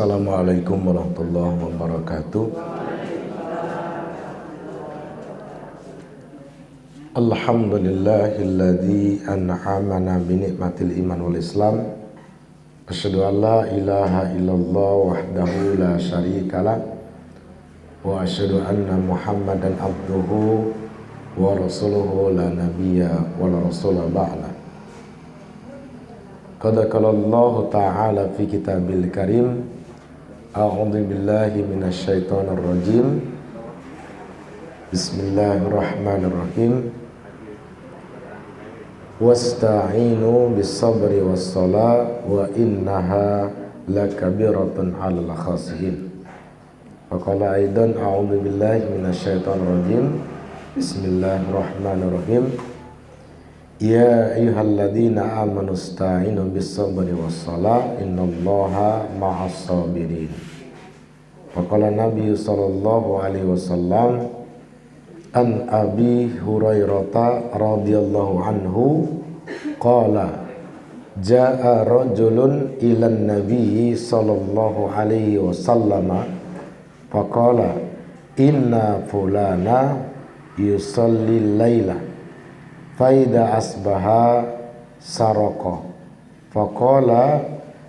Assalamualaikum warahmatullahi wabarakatuh. Alhamdulillahilladzi an'amana bi ni'matil iman wal islam. Asyhadu an la ilaha illallah wahdahu la syarikalah wa asyhadu anna Muhammadan abduhu wa rasuluhu la nabiyya wa la rasula ba'da. Qad qala Allah ta'ala fi kitabil karim, a'udzu billahi minasy syaithanir rajim. Bismillahirrahmanirrahim. Wasta'inu bis-sabri was-shalah wa innaha lakabiratun 'alal khashiyin. Wa qala aidan a'udzu billahi minasy syaithanir rajim. Bismillahirrahmanirrahim. Ya ayyuhalladzina amanu ista'inu bis-sabri was-shalah innallaha ma'as sabirin. Wa qala Nabi sallallahu alaihi wasallam an Abi Hurairah radhiyallahu anhu qala jaa rajulun ilan nabiy sallallahu alaihi wasallam faqala inna fulana yusalli laila faida asbaha saraka faqala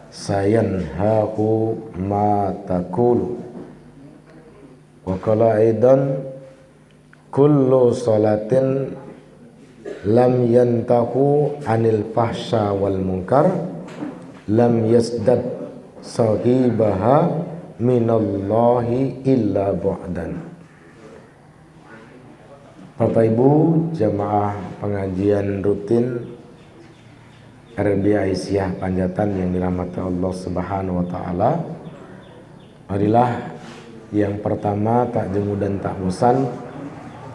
sayanhahu ma taqulu wa qala aidan kullu salatin lam yantahu anil fahsya wal munkar lam yasdad sahibaha minallahi illa bu'dan. Bapak Ibu jamaah pengajian rutin RB Aisyah Panjatan yang dirahmati Allah Subhanahu wa taala. Marilah yang pertama tak jemu dan tak bosan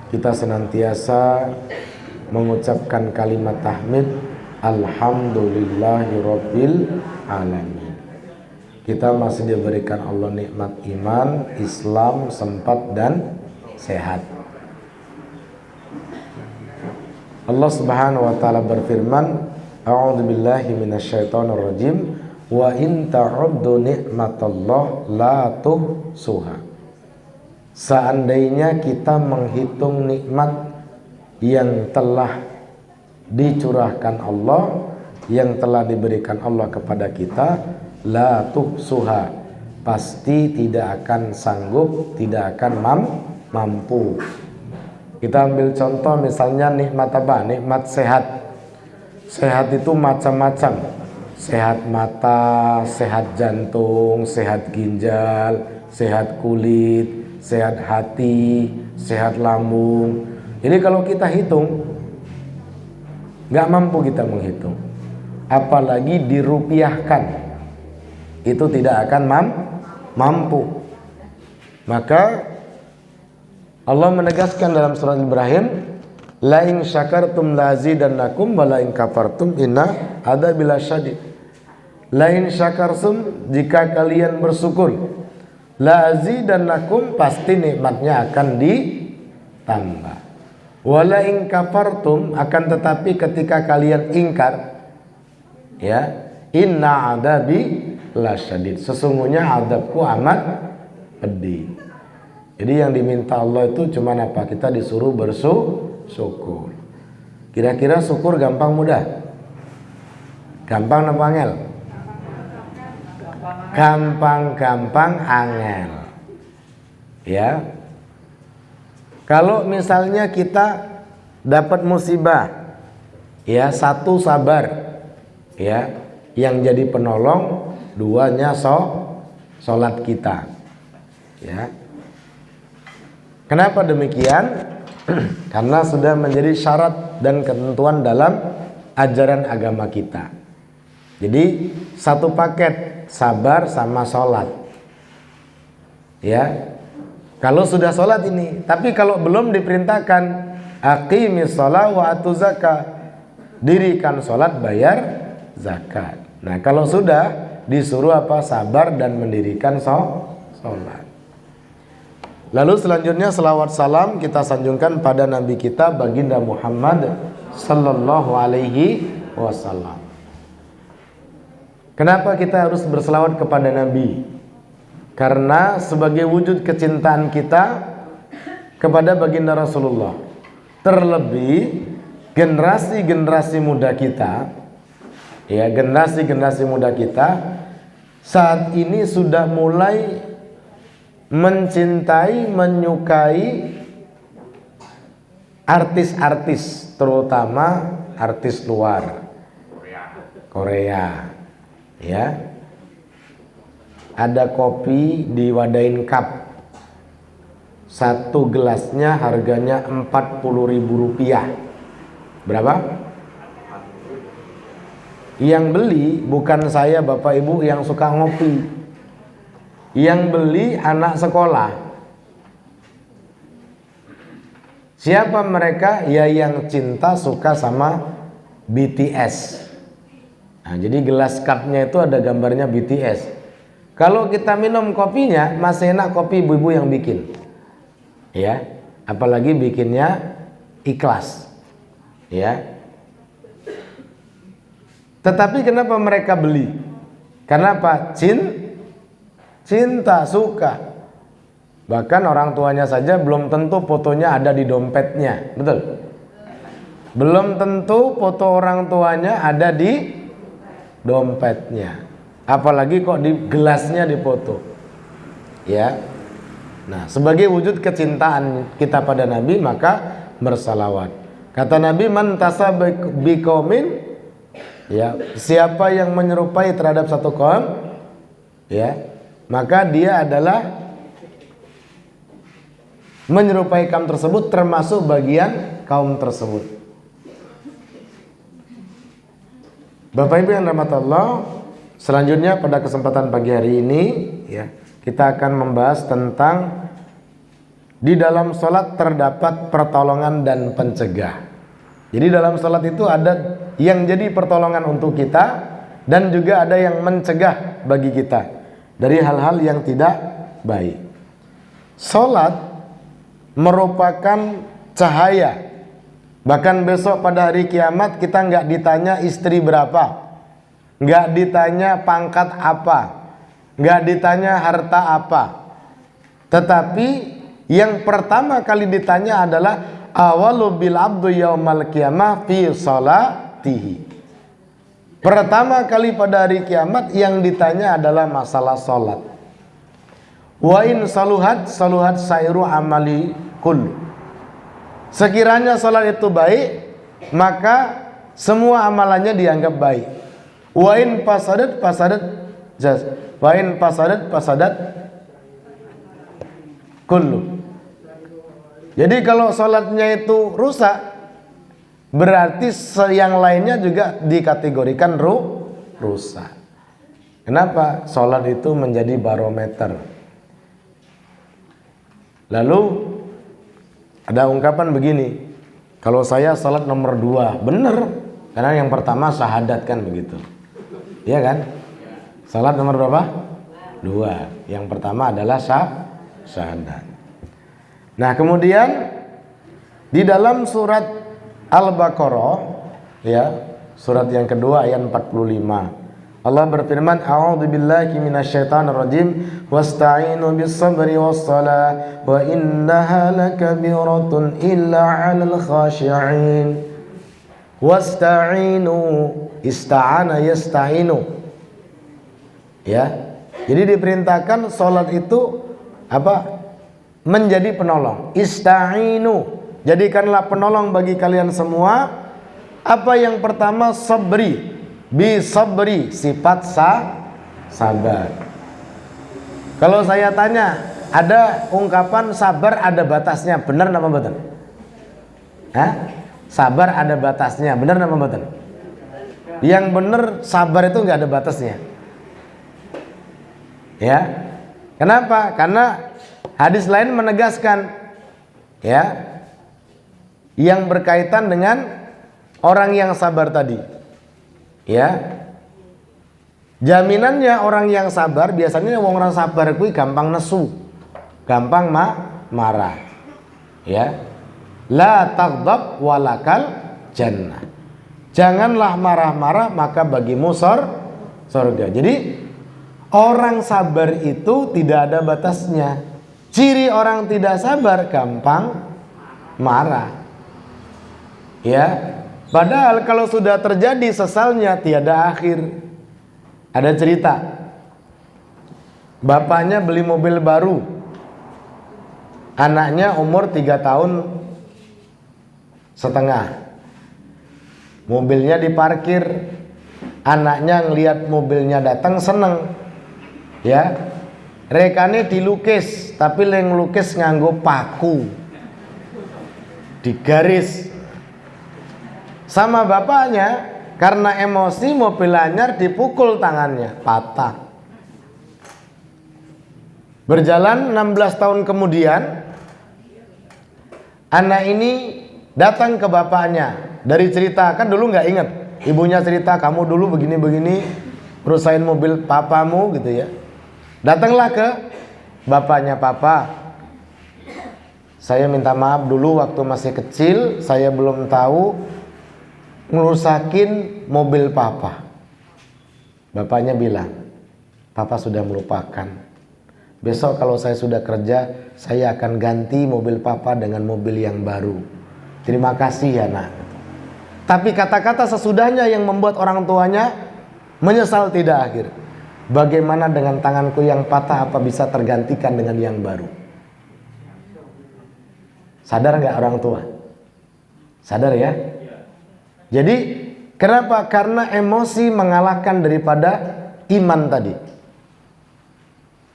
kita senantiasa mengucapkan kalimat tahmid alhamdulillahirabbil alamin. Kita masih diberikan Allah nikmat iman, Islam, sempat dan sehat. Allah Subhanahu wa taala berfirman, a'udzubillahi minasyaitonirrajim, wa in ta'uddu ni'matallah la tuhsuha. Seandainya kita menghitung nikmat yang telah dicurahkan Allah, yang telah diberikan Allah kepada kita, la tuhsuha, pasti tidak akan sanggup, tidak akan mampu. Kita ambil contoh misalnya nikmat apa? Nikmat sehat. Sehat itu macam-macam. Sehat mata, sehat jantung, sehat ginjal, sehat kulit, sehat hati, sehat lambung. Ini kalau kita hitung, nggak mampu kita menghitung. Apalagi dirupiahkan, itu tidak akan mampu. Maka Allah menegaskan dalam surat Ibrahim, la in syakartum la azidannakum wa la in kafartum inna adzabi lasyadid. La in syakartum, jika kalian bersyukur, la azidannakum, pasti nikmatnya akan ditambah. Wa la in kafartum, akan tetapi ketika kalian ingkar, ya, inna adzabi lasyadid, sesungguhnya azabku amat pedih. Jadi yang diminta Allah itu cuma apa? Kita disuruh bersyukur. Kira-kira syukur gampang mudah? Gampang apa angel? Gampang angel. Ya. Kalau misalnya kita dapat musibah, ya, satu sabar, ya, yang jadi penolong, duanya sholat kita, ya. Kenapa demikian? Karena sudah menjadi syarat dan ketentuan dalam ajaran agama kita. Jadi satu paket, sabar sama sholat. Ya, kalau sudah sholat ini, tapi kalau belum diperintahkan aqimis sholat wa atuz zakat, dirikan sholat, bayar zakat. Nah kalau sudah disuruh apa? Sabar dan mendirikan sholat. Lalu selanjutnya selawat salam kita sanjungkan pada Nabi kita baginda Muhammad sallallahu alaihi wasallam. Kenapa kita harus berselawat kepada Nabi? Karena sebagai wujud kecintaan kita kepada baginda Rasulullah. Terlebih generasi-generasi muda kita, ya, generasi-generasi muda kita saat ini sudah mulai mencintai, menyukai artis-artis, terutama artis luar Korea, ya. Ada kopi diwadain cup, satu gelasnya harganya Rp40.000. Berapa? Yang beli bukan saya, Bapak Ibu yang suka ngopi. Yang beli anak sekolah. Siapa mereka? Ya yang cinta, suka sama BTS. Nah, jadi gelas cupnya itu ada gambarnya BTS. Kalau kita minum kopinya, masih enak kopi ibu-ibu yang bikin, ya. Apalagi bikinnya ikhlas, ya. Tetapi kenapa mereka beli? Karena apa? Cinta, suka. Bahkan orang tuanya saja belum tentu fotonya ada di dompetnya, betul? Belum tentu foto orang tuanya ada di dompetnya. Apalagi kok di gelasnya dipoto, ya. Nah, sebagai wujud kecintaan kita pada Nabi, maka bersalawat. Kata Nabi, man tasabbaqa biqaumin, ya, siapa yang menyerupai terhadap satu kaum, ya, maka dia adalah menyerupai kaum tersebut, termasuk bagian kaum tersebut. Bapak Ibu yang dirahmati Allah, selanjutnya pada kesempatan pagi hari ini, ya, kita akan membahas tentang di dalam sholat terdapat pertolongan dan pencegah. Jadi dalam sholat itu ada yang jadi pertolongan untuk kita dan juga ada yang mencegah bagi kita dari hal-hal yang tidak baik. Sholat merupakan cahaya. Bahkan besok pada hari kiamat kita nggak ditanya istri berapa, nggak ditanya pangkat apa, nggak ditanya harta apa, tetapi yang pertama kali ditanya adalah awalu bil abdu yaumal qiyamah fi salatihi. Pertama kali pada hari kiamat yang ditanya adalah masalah salat. Wa in saluhat saluhat sairu amali kull. Sekiranya salat itu baik, maka semua amalannya dianggap baik. Wa in fasadat fasadat jaz. Wa in fasadat fasadat kullu. Jadi kalau sholatnya itu rusak, berarti yang lainnya juga dikategorikan rusak. Kenapa? Sholat itu menjadi barometer. Lalu ada ungkapan begini, kalau saya sholat nomor 2, benar, karena yang pertama syahadat kan begitu, iya kan? Sholat nomor berapa? 2. Yang pertama adalah syahadat. Nah, kemudian di dalam surat Al-Baqarah, ya, surat yang kedua ayat 45, Allah berfirman, a'udzubillahi minasyaitonirrajim, wasta'inu bis-sabri was-shalah wa innaha lakabiratun illa 'alal khashi'in. Wasta'inu, ista'ana yasta'inu. Ya. Jadi diperintahkan salat itu apa? Menjadi penolong. Ista'inu, jadikanlah penolong bagi kalian semua. Apa yang pertama? Sabri. Bi sabri, sifat sabar. Kalau saya tanya, ada ungkapan sabar ada batasnya, benar apa betul? Hah? Sabar ada batasnya, benar apa betul? Yang benar sabar itu nggak ada batasnya. Ya. Kenapa? Karena hadis lain menegaskan, ya, yang berkaitan dengan orang yang sabar tadi, ya, jaminannya orang yang sabar, biasanya orang sabar kuwi gampang nesu, gampang marah, ya. La taghdab walakal jannah. Janganlah marah-marah maka bagimu surga. Jadi Orang sabar itu tidak ada batasnya. Ciri orang tidak sabar gampang marah. Ya, padahal kalau sudah terjadi sesalnya tiada akhir. Ada cerita, bapaknya beli mobil baru, anaknya umur 3 tahun setengah. Mobilnya diparkir, anaknya ngelihat mobilnya datang seneng, ya, rekane dilukis, tapi yang lukis nganggo paku, digaris. Sama bapaknya, karena emosi mobil anyar dipukul tangannya, patah. Berjalan 16 tahun kemudian, anak ini datang ke bapaknya. Dari cerita, kan dulu nggak ingat, ibunya cerita, kamu dulu begini-begini rusain mobil papamu gitu ya. Datanglah ke bapaknya, papa, saya minta maaf dulu waktu masih kecil, saya belum tahu ngerusakin mobil papa. Bapaknya bilang, papa sudah melupakan. Besok kalau saya sudah kerja, saya akan ganti mobil papa dengan mobil yang baru. Terima kasih ya nak. Tapi kata-kata sesudahnya yang membuat orang tuanya menyesal tidak akhir. Bagaimana dengan tanganku yang patah, apa bisa tergantikan dengan yang baru? Sadar nggak orang tua? Sadar ya? Jadi kenapa? Karena emosi mengalahkan daripada iman tadi.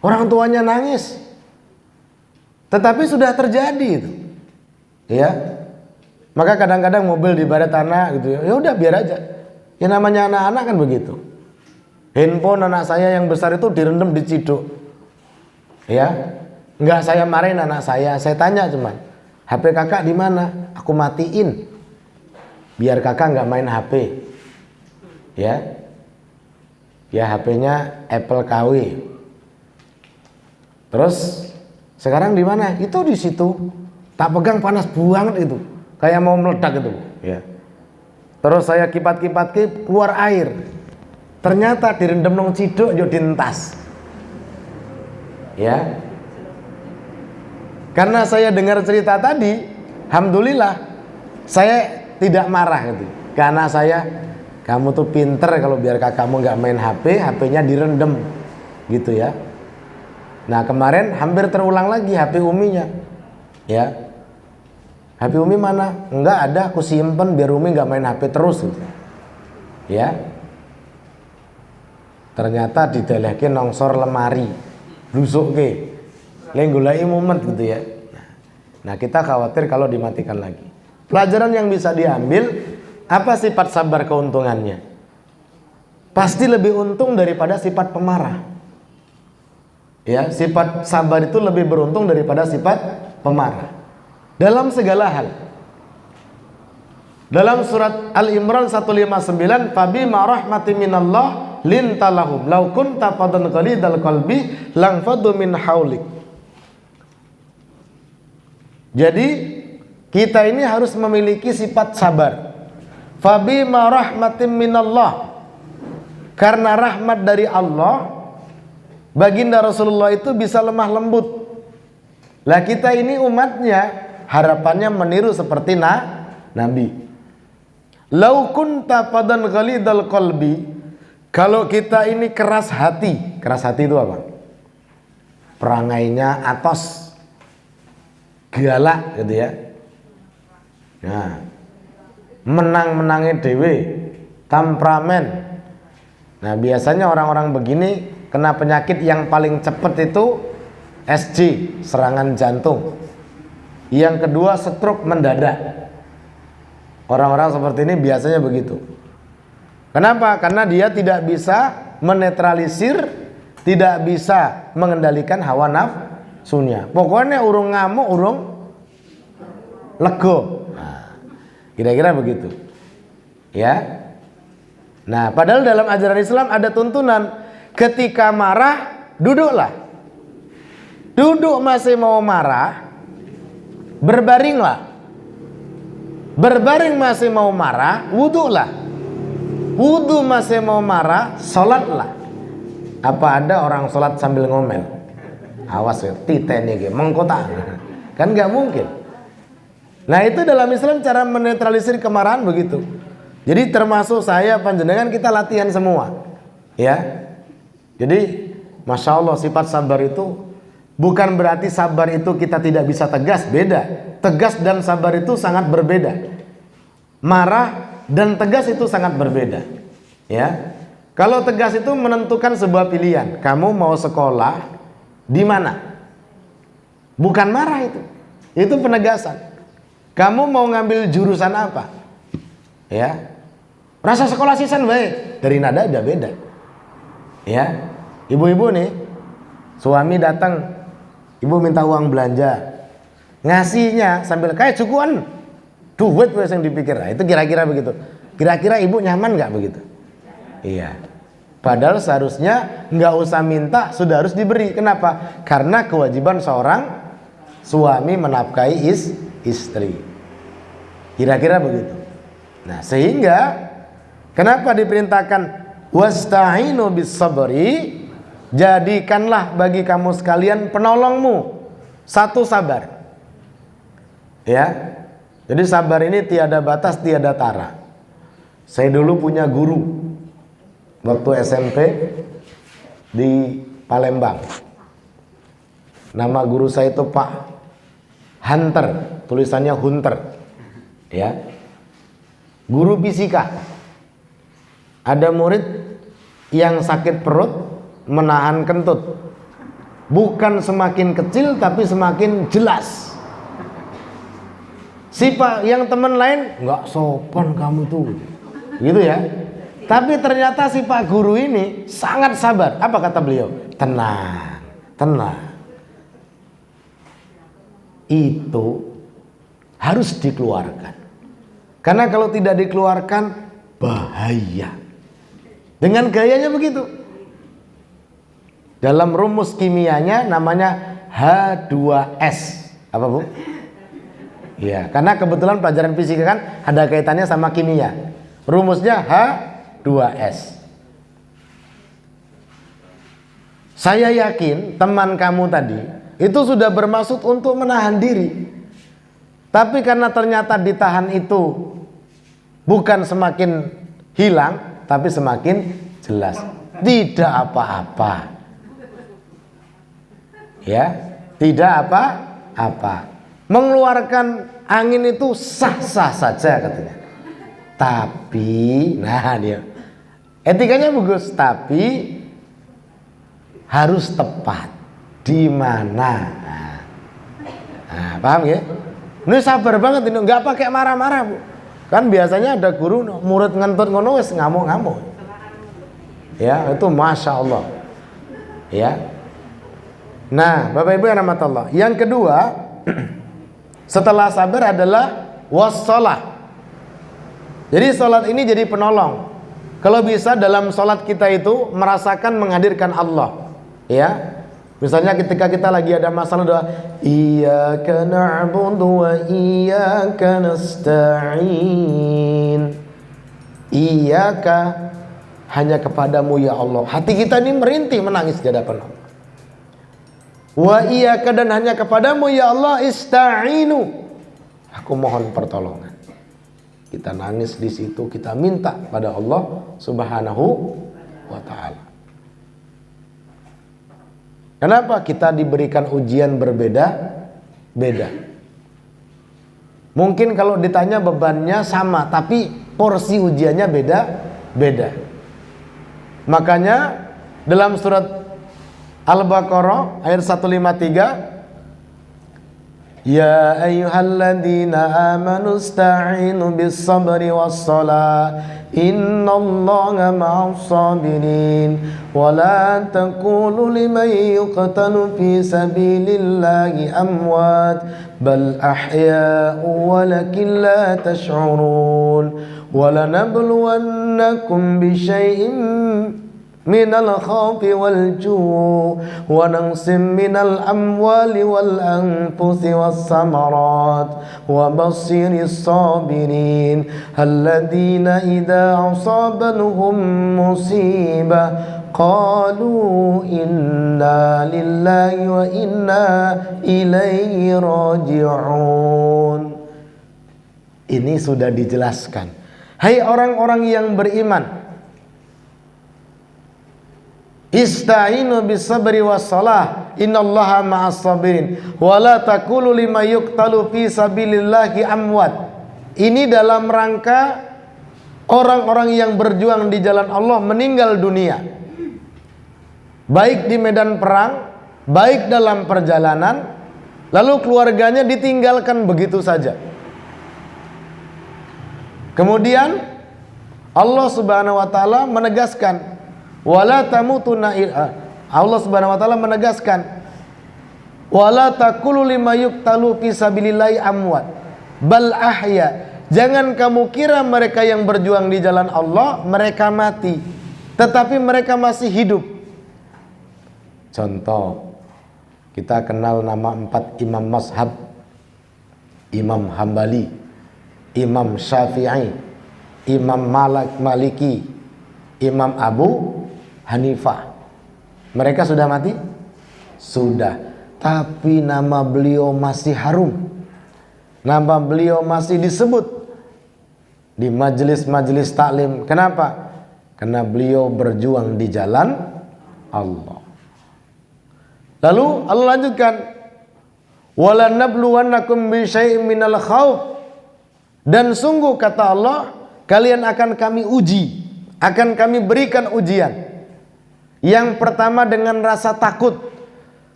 Orang tuanya nangis, tetapi sudah terjadi itu, ya. Maka kadang-kadang mobil di barat tanah gitu ya, udah biar aja. Ya namanya anak-anak kan begitu. Handphone anak saya yang besar itu direndam diciduk, ya. Nggak saya marahin anak saya tanya cuman, HP kakak di mana? Aku matiin, biar kakak nggak main HP, ya. Ya HP-nya Apple KW. Terus sekarang di mana? Itu di situ. Tak pegang panas banget itu, kayak mau meledak itu, ya. Terus saya kipat-kipat keluar air. Ternyata direndam nong ciduk yo dintas. Ya. Karena saya dengar cerita tadi, alhamdulillah saya tidak marah gitu. Karena saya, kamu tuh pinter kalau biar kakakmu nggak main HP, HP-nya direndam gitu ya. Nah kemarin hampir terulang lagi HP Uminya, ya. HP Umi mana? Enggak ada, aku simpen biar Umi nggak main HP terus gitu. Ya. Ternyata didelehke nongsor lemari, rusuke, lenggulai mumet gitu ya. Nah kita khawatir kalau dimatikan lagi. Pelajaran yang bisa diambil, apa sifat sabar keuntungannya? Pasti lebih untung daripada sifat pemarah. Ya, sifat sabar itu lebih beruntung daripada sifat pemarah dalam segala hal. Dalam surat Al-Imran 159, "Fabima rahmatin minallah lintalahum law kunta faddan ghalidal qalbi langfaddu min haulik." Jadi kita ini harus memiliki sifat sabar. Fabima rahmatin minallah, karena rahmat dari Allah, baginda Rasulullah itu bisa lemah lembut. Lah kita ini umatnya harapannya meniru seperti Nabi. Lau kunta fadan ghalidal qalbi, kalau kita ini keras hati. Keras hati itu apa? Perangainya atos, galak gitu ya. Nah, menang-menangnya dewe, temperamen. Nah biasanya orang-orang begini kena penyakit yang paling cepat itu SJ, serangan jantung. Yang kedua stroke mendadak. Orang-orang seperti ini biasanya begitu. Kenapa? Karena dia tidak bisa menetralisir, tidak bisa mengendalikan hawa nafsunya. Pokoknya urung ngamuk, urung lego. Nah, kira-kira begitu. Ya. Nah, padahal dalam ajaran Islam ada tuntunan, ketika marah, duduklah. Duduk masih mau marah, berbaringlah. Berbaring masih mau marah, wudhulah. Wudhu masih mau marah, sholatlah. Apa ada orang sholat sambil ngomel? Awas ya, titeni ge mengkota. Kan nggak mungkin. Nah itu dalam Islam cara menetralisir kemarahan begitu. Jadi termasuk saya panjenengan kita latihan semua, ya. Jadi masya Allah sifat sabar itu bukan berarti sabar itu kita tidak bisa tegas, beda. Tegas dan sabar itu sangat berbeda. Marah dan tegas itu sangat berbeda, ya. Kalau tegas itu menentukan sebuah pilihan. Kamu mau sekolah di mana? Bukan marah itu. Itu penegasan. Kamu mau ngambil jurusan apa? Ya. Rasa sekolah sisan baik. Dari nada aja beda. Ya. Ibu-ibu nih, suami datang, ibu minta uang belanja. Ngasihnya sambil kayak cukuan. Duit yang dipikir. Nah, itu kira-kira begitu. Kira-kira ibu nyaman nggak begitu? Iya. Padahal seharusnya nggak usah minta, sudah harus diberi. Kenapa? Karena kewajiban seorang suami menafkahi istri. Kira-kira begitu. Nah, sehingga kenapa diperintahkan wasta'inu bis sabri? Jadikanlah bagi kamu sekalian penolongmu satu sabar. Ya. Jadi sabar ini tiada batas, tiada tara. Saya dulu punya guru waktu SMP di Palembang. Nama guru saya itu Pak Hunter, tulisannya Hunter. Ya. Guru fisika. Ada murid yang sakit perut menahan kentut. Bukan semakin kecil tapi semakin jelas. Si Pak yang teman lain nggak sopan kamu tuh, gitu ya. Tapi ternyata si Pak guru ini sangat sabar. Apa kata beliau? Tenang, tenang. Itu harus dikeluarkan. Karena kalau tidak dikeluarkan bahaya. Dengan gayanya begitu. Dalam rumus kimianya namanya H2S. Apa Bu? Ya, karena kebetulan pelajaran fisika kan ada kaitannya sama kimia. Rumusnya H2S. Saya yakin teman kamu tadi itu sudah bermaksud untuk menahan diri. Tapi karena ternyata ditahan itu bukan semakin hilang, tapi semakin jelas. Tidak apa-apa. Ya, tidak apa-apa. Mengeluarkan angin itu sah-sah saja katanya. Tapi, nah dia etikanya bagus, tapi harus tepat. Di mana? Nah, paham ya? Ini sabar banget ini, nggak pakai marah-marah Bu. Kan biasanya ada guru murid ngentut ngono wis ngamuk-ngamuk. Ya, itu masya Allah. Ya. Nah, Bapak Ibu yang rahmat Allah. Yang kedua, setelah sabar adalah wassalah. Jadi salat ini jadi penolong. Kalau bisa dalam salat kita itu merasakan menghadirkan Allah. Ya. Misalnya ketika kita lagi ada masalah doa, iyyaka na'budu wa iyyaka nasta'in. Iyyaka, hanya kepadamu ya Allah. Hati kita ini merintih menangis di hadapan Allah. Wa iyyaka, dan hanya kepadamu ya Allah ista'inu. Aku mohon pertolongan. Kita nangis di situ, kita minta pada Allah Subhanahu wa taala. Kenapa kita diberikan ujian berbeda-beda? Mungkin kalau ditanya bebannya sama, tapi porsi ujiannya beda-beda. Makanya dalam surat Al-Baqarah ayat 153, ya ayyuhalladzina amanu ista'inu bis-sabri was-salah innallaha ma'as-sabirin wa la taqulu liman yuqtalu fi sabilillahi amwat bal ahya'u walakin la tash'urun wa lanabluwannakum bisyai'in minal khawfi wal ju' wa naqsim minal amwali wal anfusi was samarat wa bassiris sabirin alladzina idza asabanhum musibah qalu inna lillahi wa inna ilaihi raji'un. Ini sudah dijelaskan. Hai orang-orang yang beriman, ista'inu bis-sabri was-salah innallaha ma'as sabirin wa la taqulu lima yuqtalu fi sabilillahi amwat. Ini dalam rangka orang-orang yang berjuang di jalan Allah meninggal dunia, baik di medan perang, baik dalam perjalanan, lalu keluarganya ditinggalkan begitu saja. Kemudian Allah Subhanahu wa taala menegaskan wala tamutunna Allah Subhanahu wa taala menegaskan wala taqulu lima yuqtalu fi sabilillahi amwat bal ahya. Jangan kamu kira mereka yang berjuang di jalan Allah mereka mati, tetapi mereka masih hidup. Contoh, kita kenal nama 4 imam mazhab: Imam Hambali, Imam Syafi'i, Imam Maliki, Imam Abu Hanifah. Mereka sudah mati? Sudah. Tapi nama beliau masih harum. Nama beliau masih disebut di majelis-majelis taklim. Kenapa? Karena beliau berjuang di jalan Allah. Lalu Allah lanjutkan, wala nabluwannakum bi syai'in minal khauf. Dan sungguh kata Allah, kalian akan kami uji, akan kami berikan ujian. Yang pertama dengan rasa takut.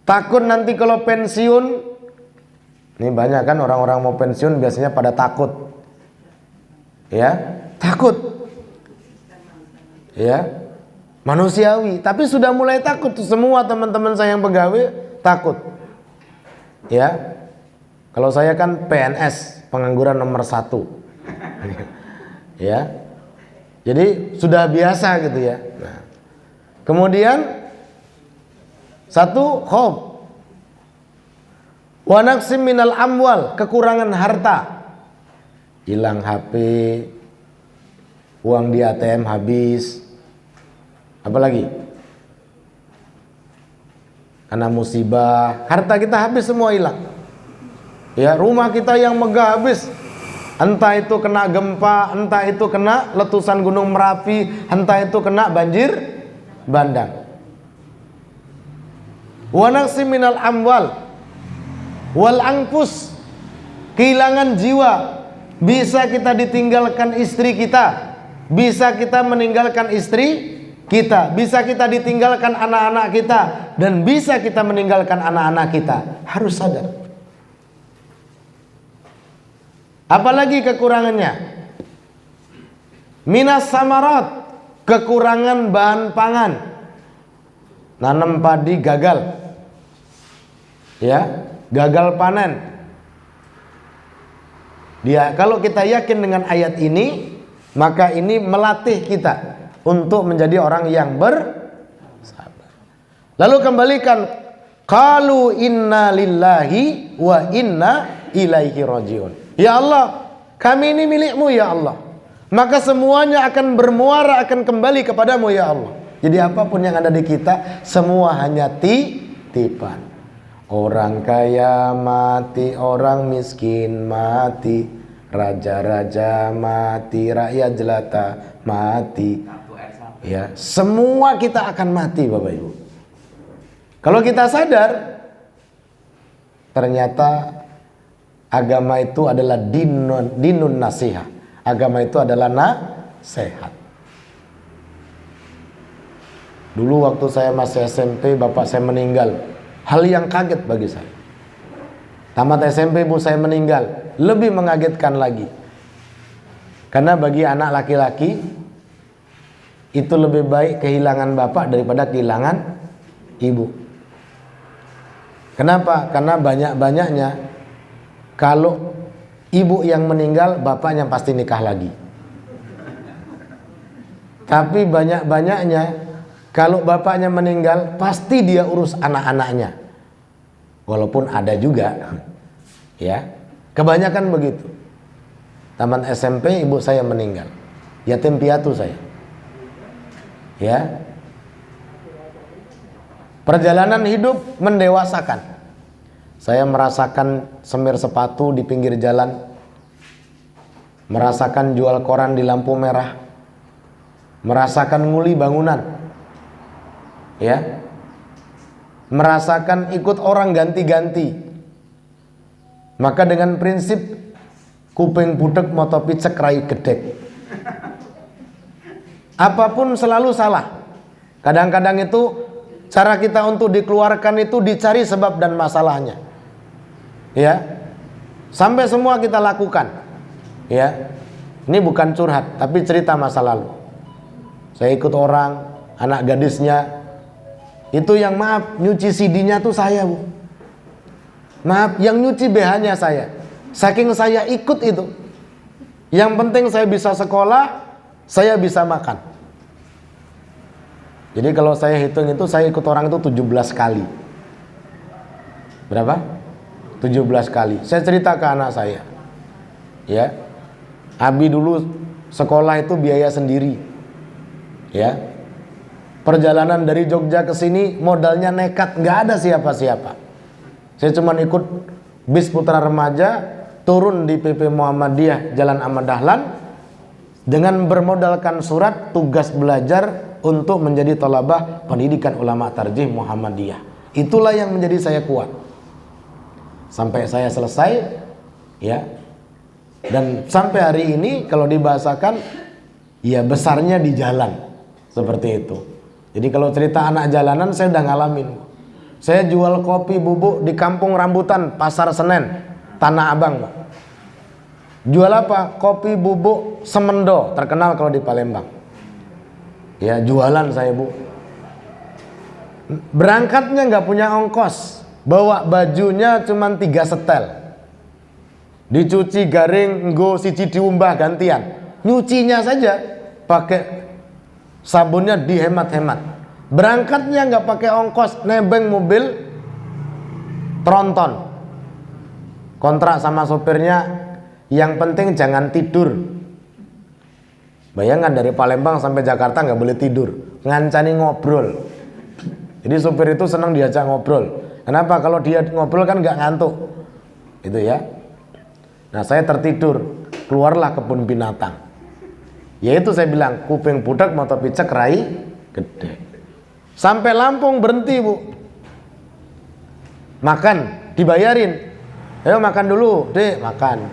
Takut nanti kalau pensiun. Ini banyak kan orang-orang mau pensiun biasanya pada takut. Ya, takut. Ya, manusiawi. Tapi sudah mulai takut tuh semua teman-teman saya yang pegawai takut. Ya, kalau saya kan PNS, pengangguran nomor 1. Ya, jadi sudah biasa gitu ya. Nah, kemudian satu khauf, wa naqsim minal amwal, kekurangan harta, hilang HP, uang di ATM habis, apalagi karena musibah harta kita habis semua hilang. Ya, rumah kita yang megah habis. Entah itu kena gempa, entah itu kena letusan gunung Merapi, entah itu kena banjir bandang. Wa naqsim minal amwal wal anfus, kehilangan jiwa. Bisa kita ditinggalkan istri kita, bisa kita meninggalkan istri kita, bisa kita ditinggalkan anak-anak kita, dan bisa kita meninggalkan anak-anak kita. Harus sadar. Apalagi kekurangannya? Minas samarat, kekurangan bahan pangan. Nanam padi gagal. Ya, gagal panen. Kalau kita yakin dengan ayat ini, maka ini melatih kita untuk menjadi orang yang bersabar. Lalu kembalikan, qalu inna lillahi wa inna ilaihi rajiun. Ya Allah, kami ini milik-Mu ya Allah. Maka semuanya akan bermuara, akan kembali kepadamu ya Allah. Jadi apapun yang ada di kita, semua hanya titipan. Orang kaya mati, orang miskin mati, raja-raja mati, rakyat jelata mati. Ya, semua kita akan mati Bapak Ibu. Kalau kita sadar, ternyata agama itu adalah dinun nasihat. Agama itu adalah nasihat. Dulu waktu saya masih SMP, bapak saya meninggal. Hal yang kaget bagi saya. Tamat SMP, ibu saya meninggal. Lebih mengagetkan lagi. Karena bagi anak laki-laki, itu lebih baik kehilangan bapak daripada kehilangan ibu. Kenapa? Karena banyak-banyaknya, kalau ibu yang meninggal, bapaknya pasti nikah lagi. Tapi banyak-banyaknya, Kalau bapaknya meninggal, pasti dia urus anak-anaknya. Walaupun ada juga, ya, kebanyakan begitu. Taman SMP ibu saya meninggal, yatim piatu saya. Ya, perjalanan hidup mendewasakan. Saya merasakan semir sepatu di pinggir jalan, merasakan jual koran di lampu merah, merasakan nguli bangunan, ya, merasakan ikut orang ganti-ganti. Maka dengan prinsip kuping budek moto picek rai gedek, apapun selalu salah. Kadang-kadang itu cara kita untuk dikeluarkan itu dicari sebab dan masalahnya, ya, sampai semua kita lakukan, ya. Ini bukan curhat tapi cerita masa lalu. Saya ikut orang, anak gadisnya itu yang maaf nyuci CD-nya tuh saya, Bu. Maaf, yang nyuci BH-nya saya. Saking saya ikut itu. Yang penting saya bisa sekolah, saya bisa makan. Jadi kalau saya hitung itu, saya ikut orang itu 17 kali. Berapa? 17 kali. Saya cerita ke anak saya. Ya. Abi dulu sekolah itu biaya sendiri. Ya. Perjalanan dari Jogja ke sini modalnya nekat, nggak ada siapa-siapa. Saya cuma ikut bis putra remaja, turun di PP Muhammadiyah Jalan Ahmad Dahlan dengan bermodalkan surat tugas belajar untuk menjadi thalabah pendidikan ulama tarjih Muhammadiyah. Itulah yang menjadi saya kuat sampai saya selesai, ya. Dan sampai hari ini kalau dibahasakan, ya besarnya di jalan seperti itu. Jadi kalau cerita anak jalanan saya udah ngalamin. Saya jual kopi bubuk di Kampung Rambutan, Pasar Senen, Tanah Abang, Pak. Jual apa? Kopi bubuk Semendo, terkenal kalau di Palembang. Ya, jualan saya, Bu. Berangkatnya nggak punya ongkos, bawa bajunya cuma 3 setel. Dicuci garing, nggo siji diumbah gantian. Nyucinya saja pakai sabunnya dihemat-hemat. Berangkatnya nggak pakai ongkos, nebeng mobil tronton. Kontrak sama sopirnya, yang penting jangan tidur. Bayangkan dari Palembang sampai Jakarta nggak boleh tidur, ngancani ngobrol. Jadi sopir itu senang diajak ngobrol. Kenapa? Kalau dia ngobrol kan nggak ngantuk, itu ya. Nah saya tertidur, keluarlah kebun binatang. Yaitu saya bilang kuping budak moto picek rai gede. Sampai Lampung berhenti, Bu. Makan, dibayarin. Ayo makan dulu, Dek, makan.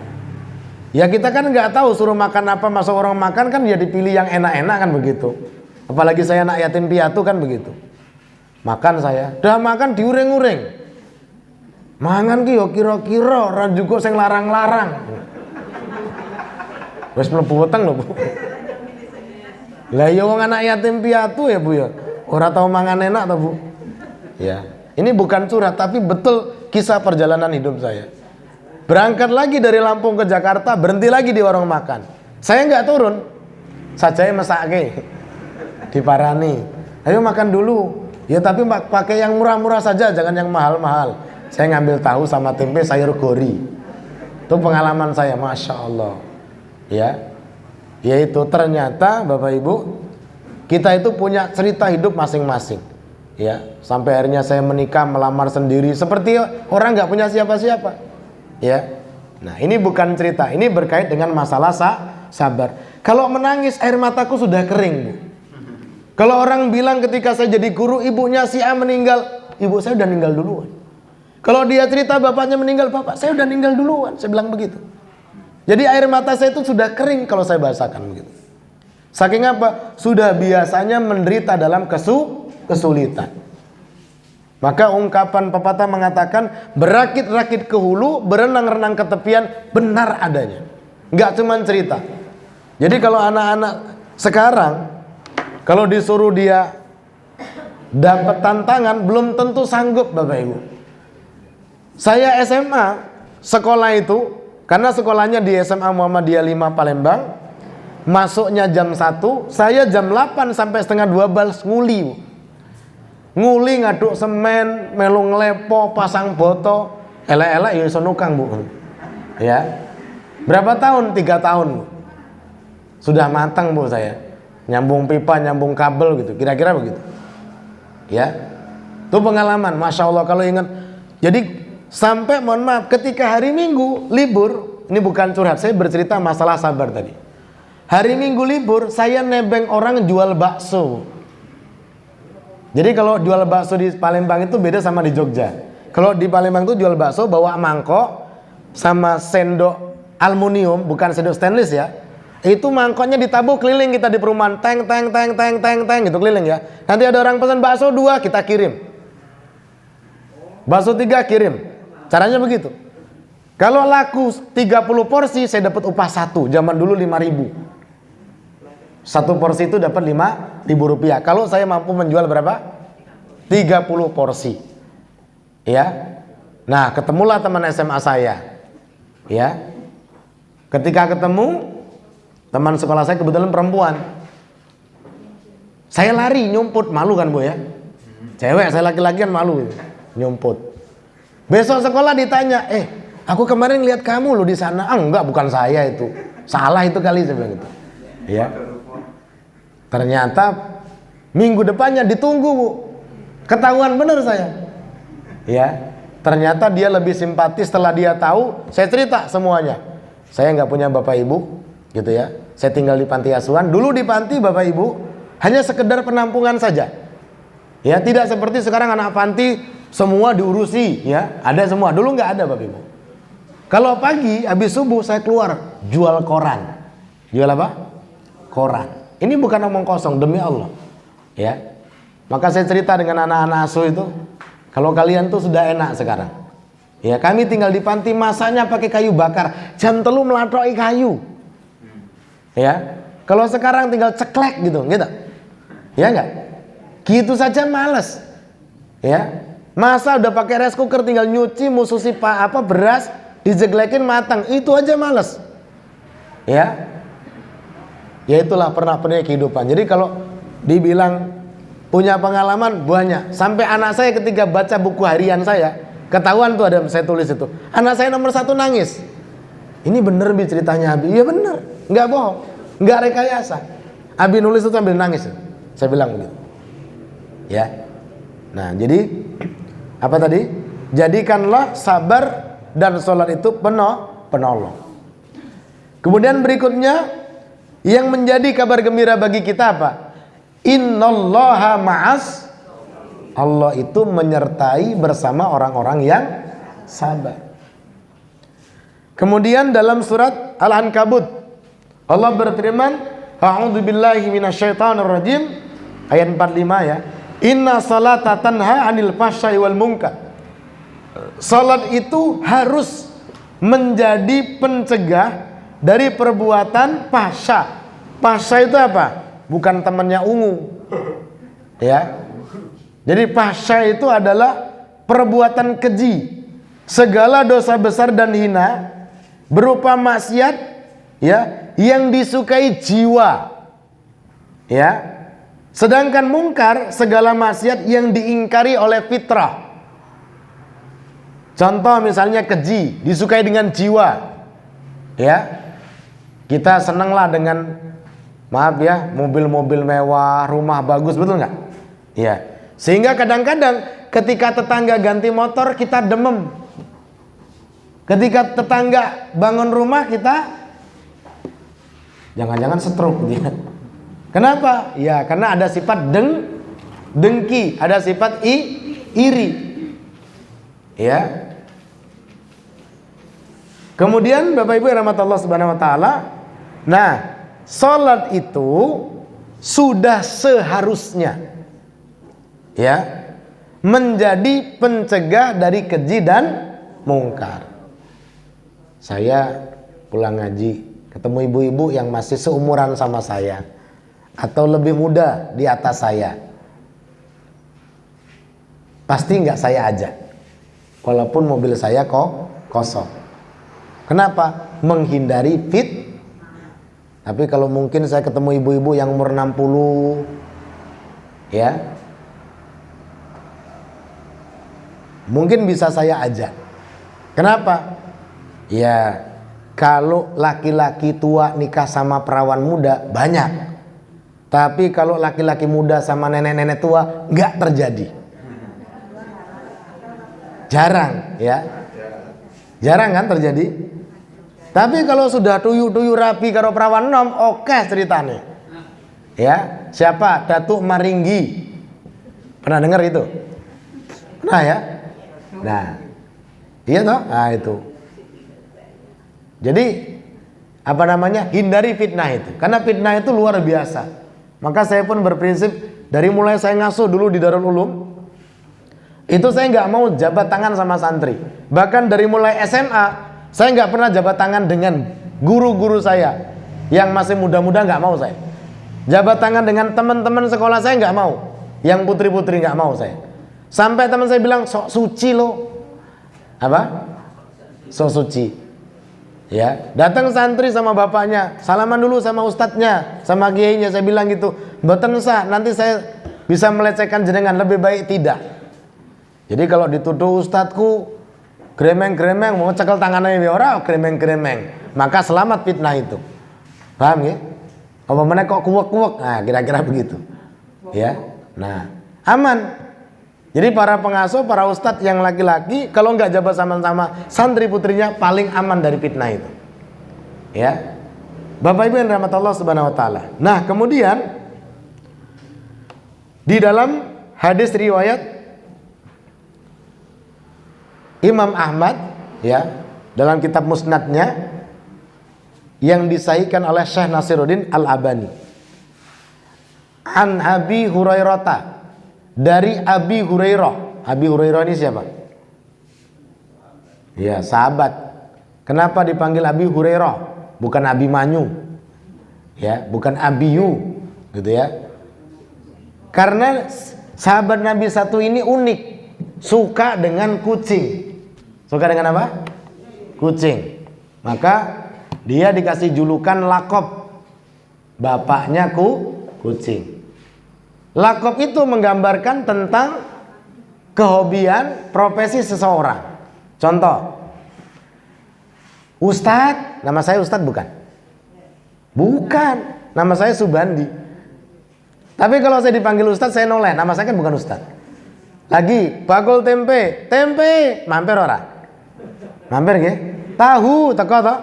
Ya kita kan nggak tahu suruh makan apa, masuk orang makan kan ya dipilih yang enak-enak kan begitu. Apalagi saya anak yatim piatu kan begitu. Makan saya, dah makan diureng-ureng. Mangan ki yo kira-kira ora juga sing larang-larang. Wis mlebu weteng lho, Bu. Lah ya wong anak yatim piatu ya, Bu ya. Ora tahu mangan enak toh, Bu. Ya, ini bukan curhat tapi betul kisah perjalanan hidup saya. Berangkat lagi dari Lampung ke Jakarta, berhenti lagi di warung makan. Saya nggak turun, sajai mesake, diparani. Ayo makan dulu. Ya tapi pakai yang murah-murah saja, jangan yang mahal-mahal. Saya ngambil tahu sama tempe sayur gori. Itu pengalaman saya, Masya Allah. Ya, yaitu ternyata Bapak Ibu, kita itu punya cerita hidup masing-masing. Ya, sampai akhirnya saya menikah, melamar sendiri, seperti orang nggak punya siapa-siapa. Ya, nah ini bukan cerita, ini berkait dengan masalah sabar. Kalau menangis air mataku sudah kering, Bu. Kalau orang bilang ketika saya jadi guru, ibunya si A meninggal, ibu saya udah meninggal duluan. Kalau dia cerita bapaknya meninggal, bapak saya udah meninggal duluan, saya bilang begitu. Jadi air mata saya itu sudah kering kalau saya bahasakan begitu. Saking apa? Sudah biasanya menderita dalam kesulitan. Maka ungkapan pepatah mengatakan berakit-rakit ke hulu, berenang-renang ke tepian, benar adanya. Nggak cuma cerita. Jadi kalau anak-anak sekarang, kalau disuruh dia dapat tantangan, belum tentu sanggup, Bapak Ibu. Saya SMA, sekolah itu, karena sekolahnya di SMA Muhammadiyah 5 Palembang, masuknya jam 1, saya jam 8 sampai setengah 12 nguli, Bu. nguli ngaduk semen, melu nglepo, pasang boto, elek-elek ya iso nukang, Bu. Ya. Berapa tahun? 3 tahun, Bu. Sudah matang, Bu, saya. Nyambung pipa, nyambung kabel gitu. Kira-kira begitu. Ya. Itu pengalaman, Masya Allah kalau ingat. Jadi sampai mohon maaf ketika hari Minggu libur, ini bukan curhat, saya bercerita masalah sabar tadi. Hari Minggu libur, saya nebeng orang jual bakso. Jadi kalau jual bakso di Palembang itu beda sama di Jogja. Kalau di Palembang itu jual bakso bawa mangkok sama sendok aluminium, bukan sendok stainless ya. Itu mangkoknya ditabuh keliling kita di perumahan, teng gitu keliling ya. Nanti ada orang pesan bakso 2, kita kirim. Bakso 3 kirim. Caranya begitu. Kalau laku 30 porsi, saya dapat upah 1. Zaman dulu 5.000. Satu porsi itu dapat 5.000 rupiah. Kalau saya mampu menjual berapa? 30 porsi. Ya. Nah, ketemulah teman SMA saya. Ya. Ketika ketemu, teman sekolah saya kebetulan perempuan. Saya lari, nyumput, malu kan, Bu ya? Cewek, saya laki-laki kan malu gitu. Nyumput. Besok sekolah ditanya, aku kemarin lihat kamu loh di sana. Ah, enggak, bukan saya itu. Salah itu kali, saya bilang gitu. Ya. Ternyata minggu depannya ditunggu, Bu. Ketahuan bener saya. Ya. Ternyata dia lebih simpatis setelah dia tahu. Saya cerita semuanya. Saya nggak punya bapak ibu, gitu ya. Saya tinggal di panti asuhan. Dulu di panti bapak ibu hanya sekedar penampungan saja. Ya, tidak seperti sekarang anak panti semua diurusi, ya. Ada semua. Dulu nggak ada bapak ibu. Kalau pagi habis subuh saya keluar jual koran. Jual apa? Koran. Ini bukan omong kosong, demi Allah. Ya. Maka saya cerita dengan anak-anak asuh itu, kalau kalian tuh sudah enak sekarang. Ya, kami tinggal di panti, masaknya pakai kayu bakar, jam 3 melatoi kayu. Ya. Kalau sekarang tinggal ceklek gitu. Ya enggak? Gitu saja males. Ya. Masa udah pakai rice cooker tinggal nyuci, mususi beras, dijeglekin matang, itu aja males. Ya. Ya itulah pernah-pernah kehidupan. Jadi kalau dibilang punya pengalaman banyak. Sampai anak saya ketika baca buku harian saya, ketahuan tuh ada saya tulis itu. Anak saya nomor 1 nangis. Ini bener Bi ceritanya Abi? Iya bener, nggak bohong, nggak rekayasa. Abi nulis itu sambil nangis. Saya bilang begitu. Ya. Nah jadi apa tadi? Jadikanlah sabar dan sholat itu penolong. Kemudian berikutnya yang menjadi kabar gembira bagi kita apa? Innallaha ma'as, Allah itu menyertai bersama orang-orang yang sabar. Kemudian dalam surat Al-Ankabut Allah berfirman, a'udzubillahi minasyaitonirrajim, ayat 45 ya. Inna salata tanha 'anil fahsya'i wal munkar. Salat itu harus menjadi pencegah dari perbuatan fahsya. Fahsya itu apa? Bukan temannya ungu. Ya. Jadi fahsya itu adalah perbuatan keji, segala dosa besar dan hina berupa maksiat ya yang disukai jiwa. Ya. Sedangkan mungkar segala maksiat yang diingkari oleh fitrah. Contoh misalnya keji disukai dengan jiwa. Ya. Kita senanglah dengan, maaf ya, mobil-mobil mewah, rumah bagus, betul nggak? Ya. Sehingga kadang-kadang ketika tetangga ganti motor kita demam. Ketika tetangga bangun rumah kita jangan-jangan stroke dia. Kenapa? Ya karena ada sifat dengki, ada sifat iri. Ya. Kemudian Bapak Ibu yang rahmat Allah Subhanahu wa taala, nah, salat itu sudah seharusnya ya menjadi pencegah dari keji dan mungkar. Saya pulang ngaji, ketemu ibu-ibu yang masih seumuran sama saya atau lebih muda di atas saya. Pasti nggak saya ajak, walaupun mobil saya kosong. Kenapa? Menghindari Tapi kalau mungkin saya ketemu ibu-ibu yang umur 60 ya, mungkin bisa saya ajak. Kenapa? Ya, kalau laki-laki tua nikah sama perawan muda banyak. Tapi kalau laki-laki muda sama nenek-nenek tua nggak terjadi. Jarang ya. Jarang kan terjadi. Tapi kalau sudah tuyu-tuyu rapi karo perawan nom, oke ceritanya. Ya, siapa? Datuk Maringgi. Pernah dengar itu? Pernah ya? Nah, iya toh? Nah itu. Jadi apa namanya? Hindari fitnah itu. Karena fitnah itu luar biasa. Maka saya pun berprinsip dari mulai saya ngasuh dulu di Darul Ulum, itu saya nggak mau jabat tangan sama santri. Bahkan dari mulai SMA, saya nggak pernah jabat tangan dengan guru-guru saya yang masih muda-muda, nggak mau saya. Jabat tangan dengan teman-teman sekolah saya nggak mau, yang putri-putri nggak mau saya. Sampai teman saya bilang sok suci lo, apa? Sok suci. Ya, datang santri sama bapaknya, salaman dulu sama ustadznya, sama kiainya. Saya bilang gitu, mboten sah, nanti saya bisa melecehkan jenengan, lebih baik tidak. Jadi kalau dituduh ustadzku gremeng-gremeng, mau cekel tangannya ora gremeng-gremeng, maka selamat fitnah itu. Paham ya? Apa mana kok kuwek-kuwek? Nah, kira-kira begitu. Ya. Nah, aman. Jadi para pengasuh, para ustadz yang laki-laki kalau nggak jabat sama-sama santri putrinya paling aman dari fitnah itu. Ya. Bapak Ibu yang dirahmati Allah Subhanahu wa taala. Nah, kemudian di dalam hadis riwayat Imam Ahmad ya, dalam kitab Musnadnya yang disahihkan oleh Syekh Nasiruddin Al-Albani. An Abi Hurairah, dari Abi Hurairah. Abi Hurairah ini siapa? Ya, sahabat. Kenapa dipanggil Abi Hurairah? Bukan Abi Manyu. Ya, bukan Abiyu, gitu ya. Karena sahabat Nabi satu ini unik, suka dengan kucing. Suka dengan apa? Kucing. Maka dia dikasih julukan lakob. Bapaknya kucing. Lakob itu menggambarkan tentang kehobian profesi seseorang. Contoh, Ustadz, nama saya Ustadz bukan? Bukan, nama saya Subandi. Tapi kalau saya dipanggil Ustadz, saya noleh, nama saya kan bukan Ustadz. Lagi, bakul tempe, mampir ora? Mampir nggih? Tahu, teko toh?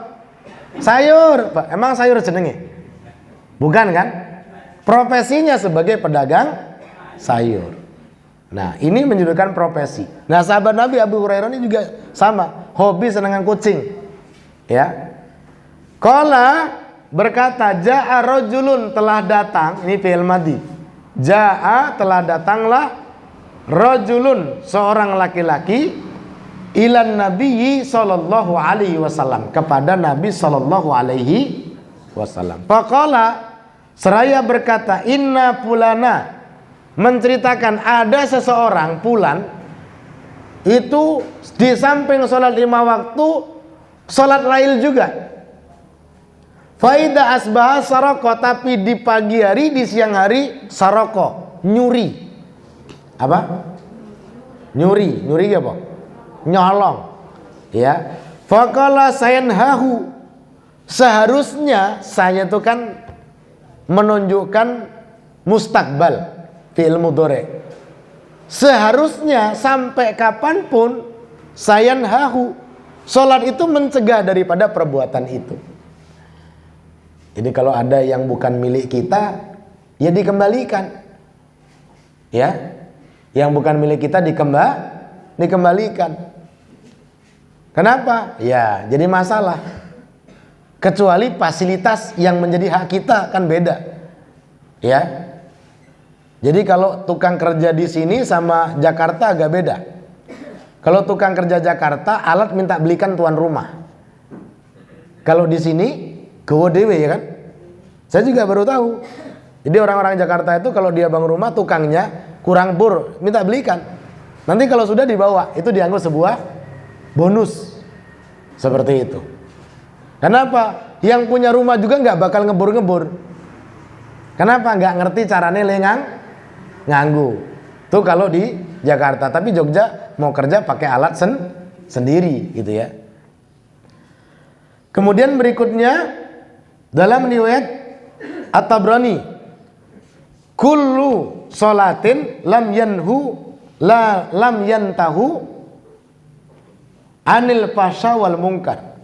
Sayur, emang sayur jenenge? Bukan kan? Profesinya sebagai pedagang sayur. Nah, ini menunjukkan profesi. Nah, sahabat Nabi Abu Hurairah ini juga sama, hobi senangan kucing. Ya. Qala berkata, ja'a rajulun, telah datang, ini fi'il madhi. Ja'a, telah datanglah, rajulun, seorang laki-laki, ilan nabiyyi sallallahu alaihi wasallam, kepada Nabi sallallahu alaihi wasallam. Faqala, seraya berkata, inna fulana, menceritakan ada seseorang fulan itu di samping sholat 5 waktu sholat lail juga. Faida asbaha saroko, tapi di pagi hari, di siang hari saroko, nyuri. Apa? Nyuri apa? Nyolong. Ya. Faqala sayanhahu, seharusnya saya itu kan menunjukkan mustakbal fi'il mudhari. Seharusnya sampai kapanpun sayanhahu, sholat itu mencegah daripada perbuatan itu. Jadi kalau ada yang bukan milik kita, ya dikembalikan. Ya, yang bukan milik kita dikembalikan. Kenapa? Ya, jadi masalah. Kecuali fasilitas yang menjadi hak kita kan beda. Ya. Jadi kalau tukang kerja di sini sama Jakarta agak beda. Kalau tukang kerja Jakarta, alat minta belikan tuan rumah. Kalau di sini gowo dewe, ya kan? Saya juga baru tahu. Jadi orang-orang Jakarta itu kalau dia bangun rumah, tukangnya kurang bor, minta belikan. Nanti kalau sudah dibawa, itu dianggap sebuah bonus. Seperti itu. Kenapa? Yang punya rumah juga nggak bakal ngebor-ngebor. Kenapa? Nggak ngerti caranya nganggu. Tuh kalau di Jakarta, tapi Jogja mau kerja pakai alat sendiri gitu ya. Kemudian berikutnya dalam riwayat At-Tabrani, kullu sholatin lam yantahu anil fasya wal munkar.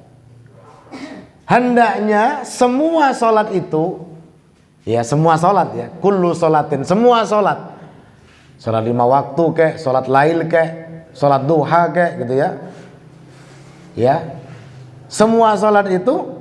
Hendaknya semua sholat itu, ya semua sholat ya, kullu sholatin, semua sholat, sholat 5 waktu kek, sholat lail kek, sholat duha kek gitu ya, ya semua sholat itu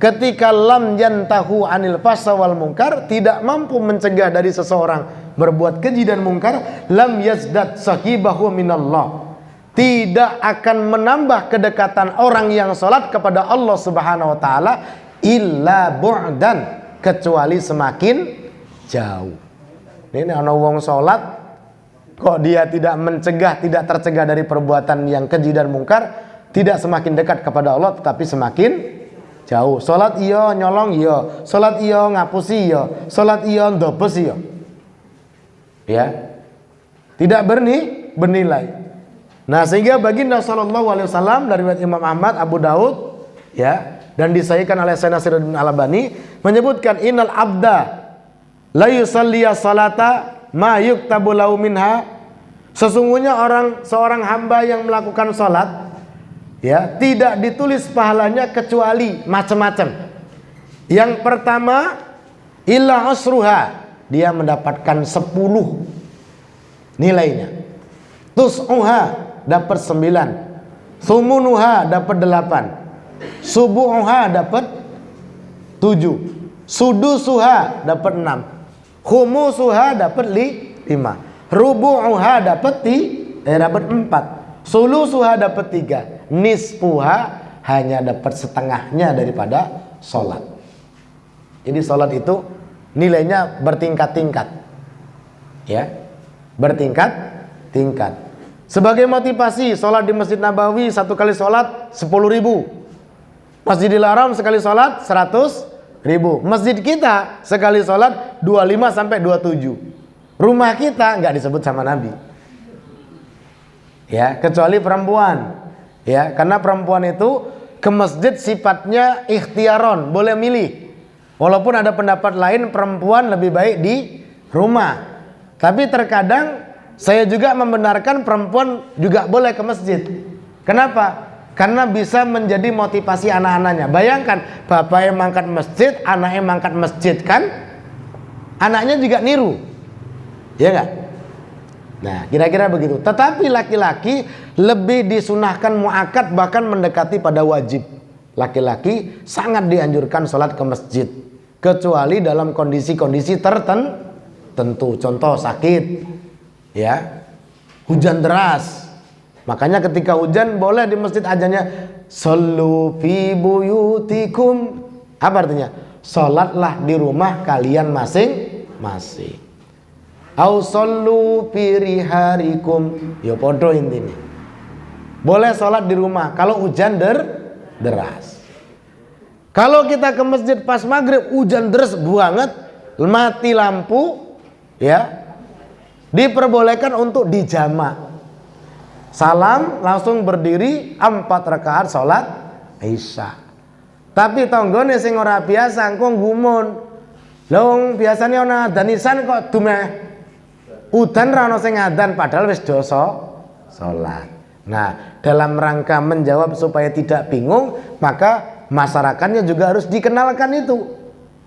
ketika lam yantahu anil fasya wal munkar, tidak mampu mencegah dari seseorang berbuat keji dan mungkar, lam yazdad sahibahu minallah, tidak akan menambah kedekatan orang yang sholat kepada Allah Subhanahu wa ta'ala illa bu'dan, kecuali semakin jauh. Ini ana wong sholat kok dia tidak mencegah, tidak tercegah dari perbuatan yang keji dan mungkar, tidak semakin dekat kepada Allah tetapi semakin jauh. Sholat iya nyolong iya, sholat iya ngapusi iya, sholat iya ndobes iya, ya tidak bernilai. Nah, sehingga baginda sallallahu alaihi wasallam dari riwayat Imam Ahmad, Abu Daud ya, dan disahihkan oleh Syekh Nasiruddin Al-Albani menyebutkan innal abda la yusalli salata ma yuktabu lahu minha, sesungguhnya seorang hamba yang melakukan salat ya tidak ditulis pahalanya kecuali macam-macam. Yang pertama illa usruha, dia mendapatkan 10 nilainya. Tus'uha dapat 9, sumunuha dapat 8, subuhuha dapat 7, sudusuha dapat 6, khumusuha dapat 5, rubu'uha dapat 4, sulusuha dapat 3, nisfuha hanya dapat setengahnya daripada sholat. Jadi sholat itu nilainya bertingkat-tingkat, ya, bertingkat-tingkat. Sebagai motivasi, sholat di Masjid Nabawi 1 kali sholat 10.000, Masjidil Haram sekali sholat 100.000, masjid kita sekali sholat 25 sampai 27. Rumah kita nggak disebut sama Nabi, ya kecuali perempuan, ya karena perempuan itu ke masjid sifatnya ikhtiaron, boleh milih. Walaupun ada pendapat lain perempuan lebih baik di rumah, tapi terkadang saya juga membenarkan perempuan juga boleh ke masjid. Kenapa? Karena bisa menjadi motivasi anak-anaknya. Bayangkan, bapaknya mangkat masjid, anaknya mangkat masjid, kan anaknya juga niru, ya enggak? Nah, kira-kira begitu. Tetapi laki-laki lebih disunahkan muakkad, bahkan mendekati pada wajib. Laki-laki sangat dianjurkan sholat ke masjid, kecuali dalam kondisi-kondisi tertentu. Contoh sakit, ya, hujan deras. Makanya ketika hujan boleh di masjid ajannya shollu fi buyutikum. Apa artinya? Sholatlah di rumah kalian masing-masing. Au shollu fi riharikum. Ya podo intinya. Boleh sholat di rumah kalau hujan deras. Kalau kita ke masjid pas maghrib hujan deras banget, mati lampu, ya diperbolehkan untuk dijamak. Salam langsung berdiri 4 rakaat sholat Isya. Tapi tonggone sing ora biasa engko gumun. Lho biasane ana danisan kok dumeh udan ra ono sing ngadan padahal wis dosa sholat. Nah, dalam rangka menjawab supaya tidak bingung, maka masyarakatnya juga harus dikenalkan itu.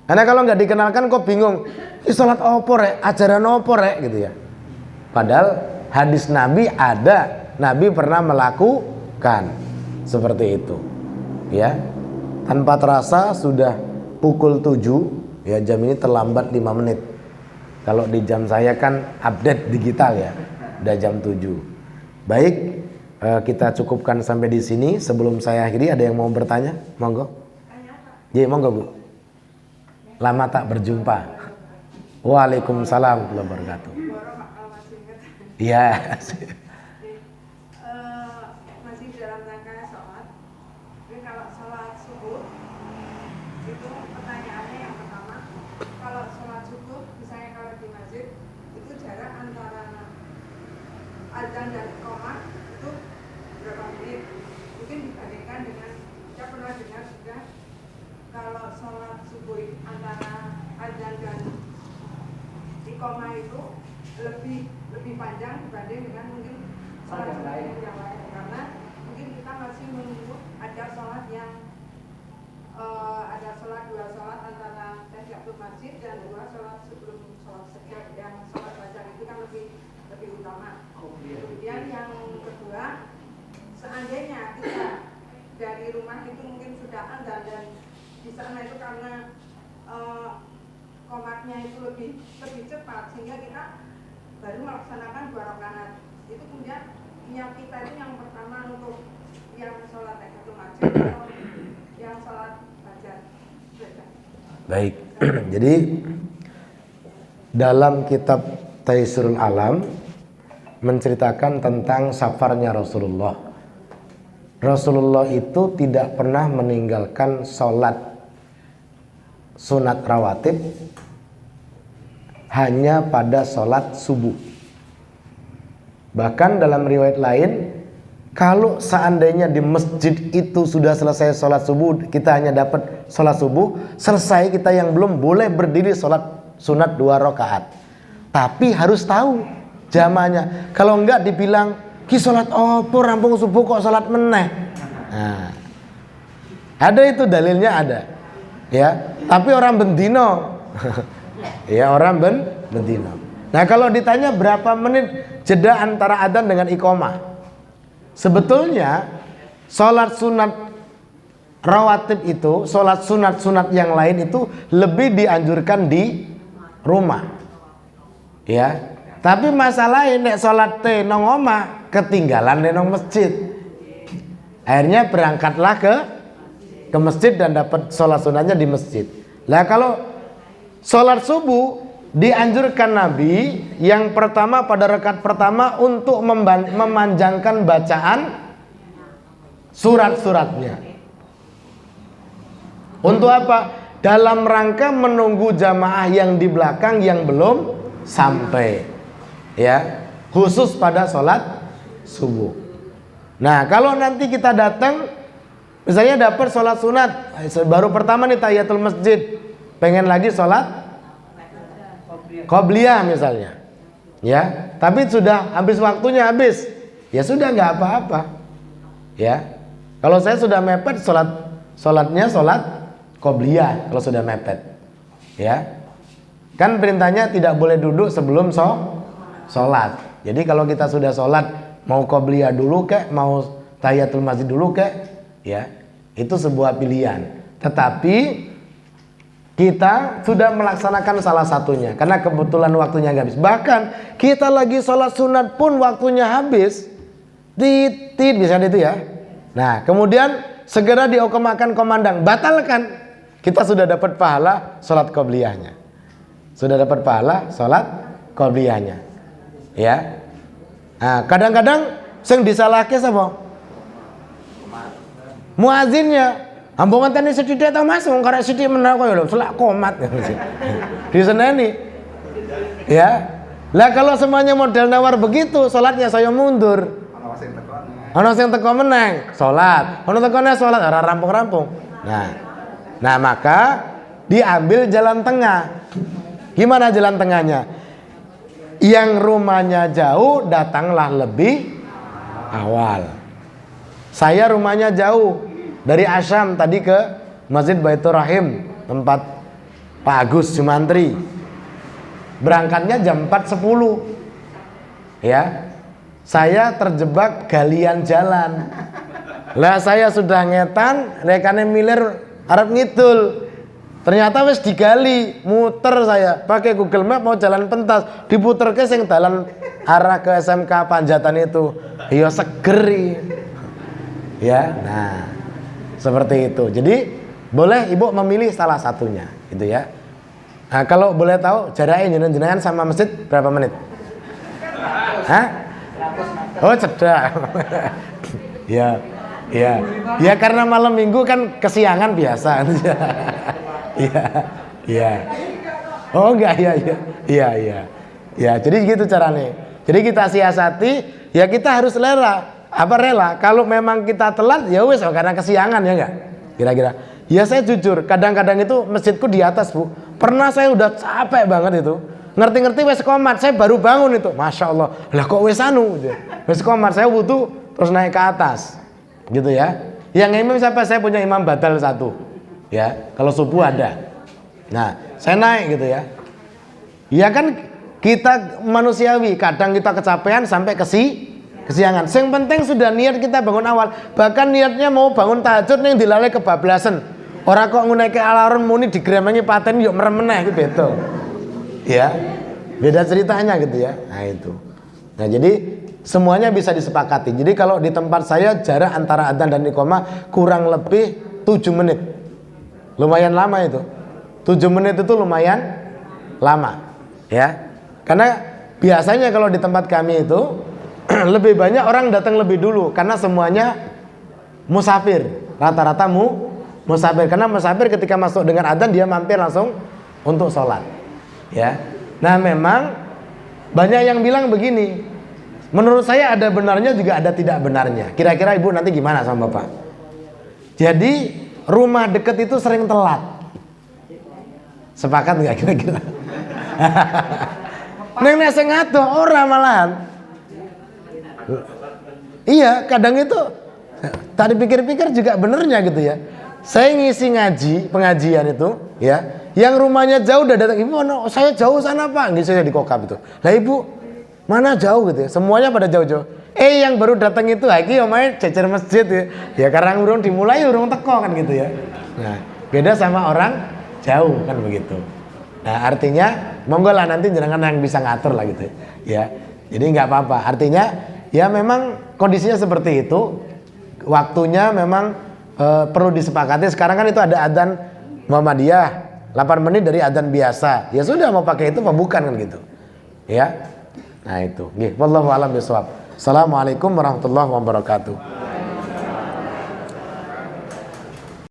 Karena kalau nggak dikenalkan kok bingung. Ini sholat opo rek, ajaran opo rek gitu ya. Padahal hadis Nabi ada, Nabi pernah melakukan seperti itu, ya. Tanpa terasa sudah pukul 7, ya jam ini terlambat 5 menit. Kalau di jam saya kan update digital ya, udah jam 7. Baik, kita cukupkan sampai di sini. Sebelum saya akhiri, ada yang mau bertanya? Monggo. Ya, monggo Bu. Lama tak berjumpa. Waalaikumsalam warahmatullahi wabarakatuh. Iya. Masih dalam rangka sholat. Jadi kalau sholat subuh itu pertanyaannya yang pertama, kalau sholat subuh misalnya kalau di masjid itu jarak antara azan dan iqamah itu berapa menit? Mungkin dibandingkan dengan saya pernah dengar juga kalau sholat subuh antara azan dan iqamah itu lebih panjang dibanding dengan mungkin sholat yang lain, karena mungkin kita masih menunggu ada sholat yang ada sholat dua sholat antara tahiyatul masjid dan dua sholat sebelum sholat sekian, yang sholat fajar itu kan lebih utama. Kemudian yang kedua, seandainya kita dari rumah itu mungkin sudah azan dan di sana itu karena komatnya itu lebih cepat sehingga kita baru melaksanakan 2 rakaat. Itu kemudian niat kita itu yang pertama untuk yang sholat tahiyatul masjid atau yang sholat fajar. Baik. Jadi dalam kitab Taisirul Alam menceritakan tentang safarnya Rasulullah. Rasulullah itu tidak pernah meninggalkan sholat sunat rawatib hanya pada sholat subuh. Bahkan dalam riwayat lain, kalau seandainya di masjid itu sudah selesai sholat subuh, kita hanya dapat sholat subuh, selesai kita yang belum boleh berdiri sholat sunat 2 rakaat. Tapi harus tahu jamaahnya. Kalau enggak dibilang, ki sholat opo rampung subuh kok sholat meneh. Nah, ada itu dalilnya ada. Ya, tapi orang bendino. Ya, orang bendino. Nah, kalau ditanya berapa menit jeda antara adzan dengan iqamah, sebetulnya sholat sunat rawatib itu, sholat sunat-sunat yang lain itu lebih dianjurkan di rumah. Ya, tapi masalahnya nek sholat nang omah ketinggalan nang masjid. Akhirnya berangkatlah ke masjid dan dapat sholat sunatnya di masjid. Lah kalau sholat subuh dianjurkan Nabi yang pertama pada rakaat pertama untuk memanjangkan bacaan surat-suratnya. Untuk apa? Dalam rangka menunggu jamaah yang di belakang yang belum sampai. Ya, khusus pada sholat subuh. Nah, kalau nanti kita datang, misalnya dapat sholat sunat, baru pertama nih tahiyatul masjid, pengen lagi sholat qobliyah misalnya, ya, tapi sudah habis waktunya habis, ya sudah nggak apa-apa, ya. Kalau saya sudah mepet sholatnya sholat qobliyah kalau sudah mepet, ya. Kan perintahnya tidak boleh duduk sebelum sholat. Jadi kalau kita sudah sholat, mau qobliyah dulu kek, mau tahiyatul masjid dulu kek, ya, itu sebuah pilihan. Tetapi kita sudah melaksanakan salah satunya karena kebetulan waktunya habis. Bahkan kita lagi sholat sunat pun waktunya habis, titit bisa itu ya. Nah, kemudian segera diokomakan komandang, batalkan. Kita sudah dapat pahala sholat qobliyahnya. Sudah dapat pahala sholat qobliyahnya. Ya. Nah, kadang-kadang sing disalahke sapa? Muazinnya. Ambongan tani sithik ta Mas, wong karek sithik menawa koyo lho, selak komat. Diseneni. Ya. Lah kalau semuanya model nawar begitu, salatnya saya mundur. Ana sing teko meneng, salat. Ana tekone salat ora rampung-rampung. Nah, maka diambil jalan tengah. Gimana jalan tengahnya? Yang rumahnya jauh datanglah lebih awal. Saya rumahnya jauh dari Asyam tadi ke Masjid Baitur Rahim tempat Pak Agus Jumantri. Berangkatnya jam 4.10. Ya. Saya terjebak galian jalan. Lah saya sudah ngetan, rekane milir arep ngidul. Ternyata wis digali, muter saya pakai Google Map mau jalan pentas, diputerke sing dalan arah ke SMK Panjatan itu. Ya segeri. Ya, nah seperti itu. Jadi boleh ibu memilih salah satunya, gitu ya. Nah, kalau boleh tahu jaraknya jenengan sama masjid berapa menit? Hah? Oh cedak. Ya, ya, ya karena malam minggu kan kesiangan biasa. Iya, iya. Oh enggak, iya. Ya, jadi gitu caranya. Jadi kita siasati ya kita harus rela. Kalau memang kita telat ya wes karena kesiangan ya enggak? Kira-kira. Ya saya jujur, kadang-kadang itu masjidku di atas, Bu. Pernah saya udah capek banget itu. Ngerti-ngerti wes komat, saya baru bangun itu. Masya Allah. Lah kok wes anu gitu. Wes komat, saya wudu terus naik ke atas. Gitu ya. Yang imam siapa? Saya punya imam badal 1. Ya, kalau subuh ada. Nah, saya naik gitu ya. Ya kan kita manusiawi, kadang kita kecapean sampai kesiangan. Yang penting sudah niat kita bangun awal. Bahkan niatnya mau bangun tahajud nih dilalai kebablasan. Orang kok ngunaike alarm muni digremengi paten yuk merem meneh gitu betul. Ya. Beda ceritanya gitu ya. Nah itu. Nah, jadi semuanya bisa disepakati. Jadi kalau di tempat saya jarak antara adzan dan iqamah kurang lebih 7 menit. Lumayan lama itu. 7 menit itu lumayan lama. Ya. Karena biasanya kalau di tempat kami itu lebih banyak orang datang lebih dulu karena semuanya musafir. Rata-rata musafir. Karena musafir ketika masuk dengan adzan dia mampir langsung untuk sholat. Ya. Nah, memang banyak yang bilang begini. Menurut saya ada benarnya juga ada tidak benarnya. Kira-kira Ibu nanti gimana sama Bapak? Jadi rumah dekat itu sering telat. Sepakat nggak kira-kira? Nenek sing ngadoh ora malahan. Iya, kadang itu tadi pikir-pikir juga benernya gitu ya. Saya ngisi ngaji, pengajian itu, ya. Yang rumahnya jauh udah datang, Ibu mana? Saya jauh sana Pak. Ngisi saya di Kokap itu. Lah Ibu, mana jauh gitu ya? Semuanya pada jauh-jauh. Yang baru datang itu lagi omae cecer masjid ya. Ya karena urung dimulai urung teko kan gitu ya. Nah, beda sama orang jauh kan begitu. Nah, artinya monggo lah nanti jenengan yang bisa ngatur lah gitu ya. Jadi nggak apa-apa. Artinya ya memang kondisinya seperti itu. Waktunya memang perlu disepakati. Sekarang kan itu ada adzan Muhammadiyah 8 menit dari adzan biasa. Ya sudah mau pakai itu apa bukan kan gitu. Ya. Nah itu. Nggih, wallahu a'lam bishawab. Assalamualaikum warahmatullahi wabarakatuh.